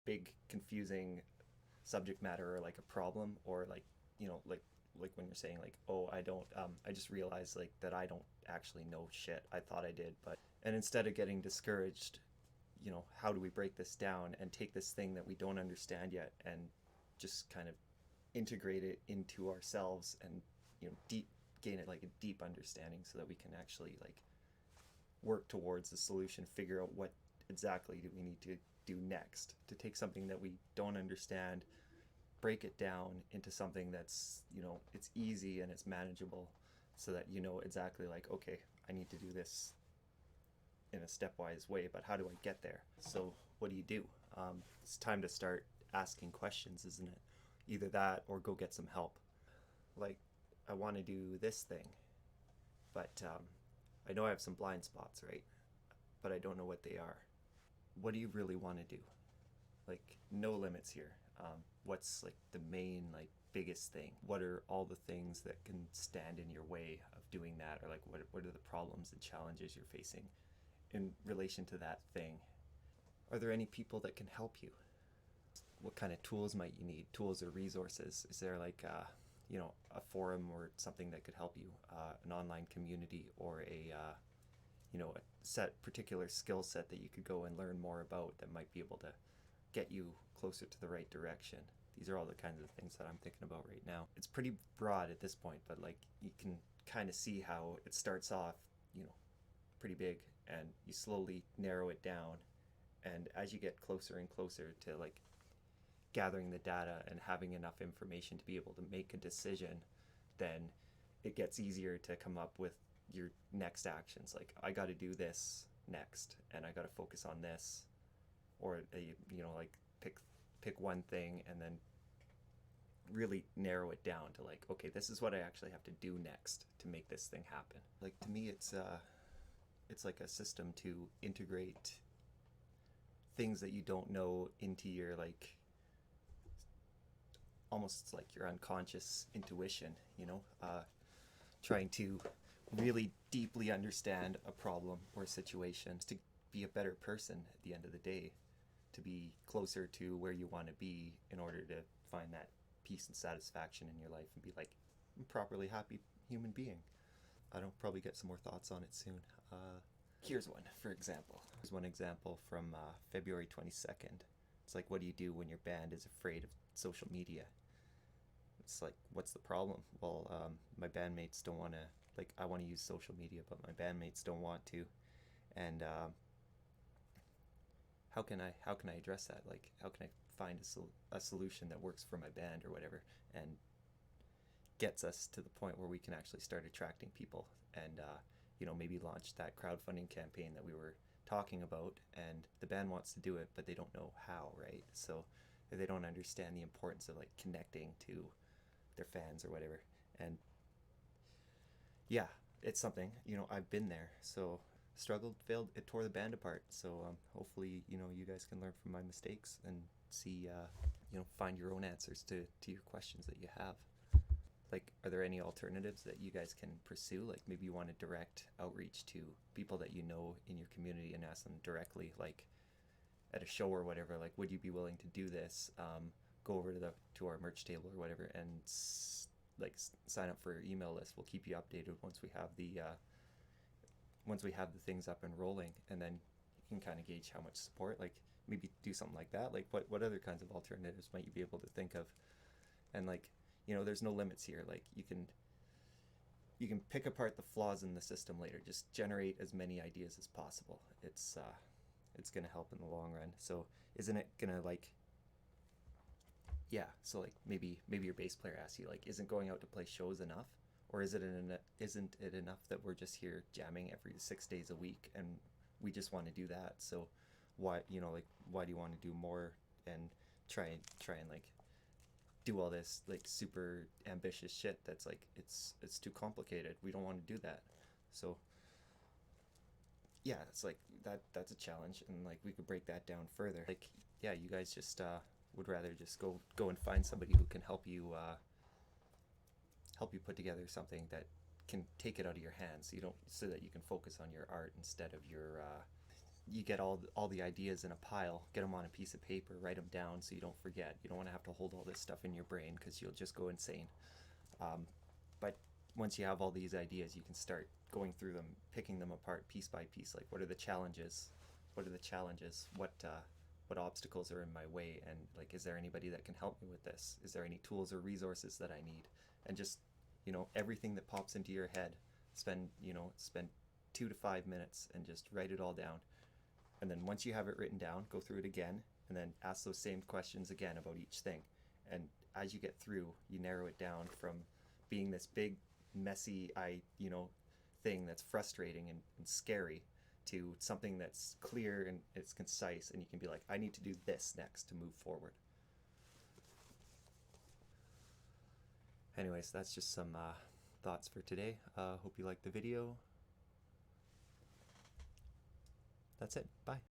big confusing subject matter or like a problem, or like, like when you're saying like, oh, I don't I just realized like that I don't actually know shit. I thought I did, but and instead of getting discouraged, how do we break this down and take this thing that we don't understand yet and just kind of integrate it into ourselves and deep gain it like a deep understanding so that we can actually like work towards the solution, figure out what exactly do we need to do next to take something that we don't understand, break it down into something that's, it's easy and it's manageable, so that exactly like, okay, I need to do this in a stepwise way, but how do I get there? So what do? It's time to start asking questions, isn't it? Either that or go get some help. Like, I want to do this thing, but I know I have some blind spots, right? But I don't know what they are. What do you really want to do? Like, no limits here. What's like the main, like, biggest thing? What are all the things that can stand in your way of doing that? Or like, what are the problems and challenges you're facing in relation to that thing? Are there any people that can help you? What kind of tools might you need? Tools or resources? Is there like a forum or something that could help you? An online community, or a set particular skill set that you could go and learn more about that might be able to get you closer to the right direction. These are all the kinds of things that I'm thinking about right now. It's pretty broad at this point, but like you can kind of see how it starts off, pretty big, and you slowly narrow it down. And as you get closer and closer to like gathering the data and having enough information to be able to make a decision, then it gets easier to come up with your next actions. Like, I got to do this next, and I got to focus on this, or like pick one thing and then really narrow it down to like, okay, this is what I actually have to do next to make this thing happen. Like, to me, it's like a system to integrate things that you don't know into your like almost like your unconscious intuition, trying to really deeply understand a problem or a situation to be a better person at the end of the day, to be closer to where you want to be in order to find that peace and satisfaction in your life and be like a properly happy human being. I don't probably get some more thoughts on it soon. Here's one, for example. Here's one example from February 22nd. It's like, what do you do when your band is afraid of social media? It's like, what's the problem? Well, my bandmates don't want to, like, I want to use social media, but my bandmates don't want to. And how can I address that? Like, how can I find a solution that works for my band or whatever, and gets us to the point where we can actually start attracting people, and maybe launch that crowdfunding campaign that we were talking about. And the band wants to do it, but they don't know how, right? So they don't understand the importance of like connecting to their fans or whatever. And yeah, it's something, I've been there. So struggled, failed, it tore the band apart. So hopefully, you guys can learn from my mistakes and see, find your own answers to your questions that you have. Like, are there any alternatives that you guys can pursue? Like, maybe you want to direct outreach to people that you know in your community and ask them directly, like at a show or whatever, like, would you be willing to do this? Go over to our merch table or whatever, and sign up for your email list. We'll keep you updated once we have the things up and rolling, and then you can kind of gauge how much support. Like, maybe do something like that. Like, what other kinds of alternatives might you be able to think of? And like, there's no limits here. Like, you can pick apart the flaws in the system later. Just generate as many ideas as possible. It's gonna help in the long run. So isn't it gonna like, yeah, so like maybe your bass player asks you like, isn't going out to play shows enough? Or isn't it enough that we're just here jamming every 6 days a week and we just want to do that? So why do you want to do more and try and like do all this like super ambitious shit that's like, it's too complicated. We don't want to do that. So yeah, it's like that's a challenge, and like we could break that down further. Like, yeah, you guys just would rather just go and find somebody who can help you put together something that can take it out of your hands, so that you can focus on your art instead of your you get all the ideas in a pile, get them on a piece of paper, write them down so you don't forget. You don't want to have to hold all this stuff in your brain because you'll just go insane. But once you have all these ideas, you can start going through them, picking them apart piece by piece. Like, what are the challenges? What are the challenges? What obstacles are in my way? And like, is there anybody that can help me with this? Is there any tools or resources that I need? And just, everything that pops into your head, spend 2 to 5 minutes and just write it all down. And then once you have it written down, go through it again, and then ask those same questions again about each thing. And as you get through, you narrow it down from being this big, messy, thing that's frustrating and scary to something that's clear and it's concise, and you can be like, I need to do this next to move forward. Anyways, that's just some thoughts for today. Hope you liked the video. That's it. Bye.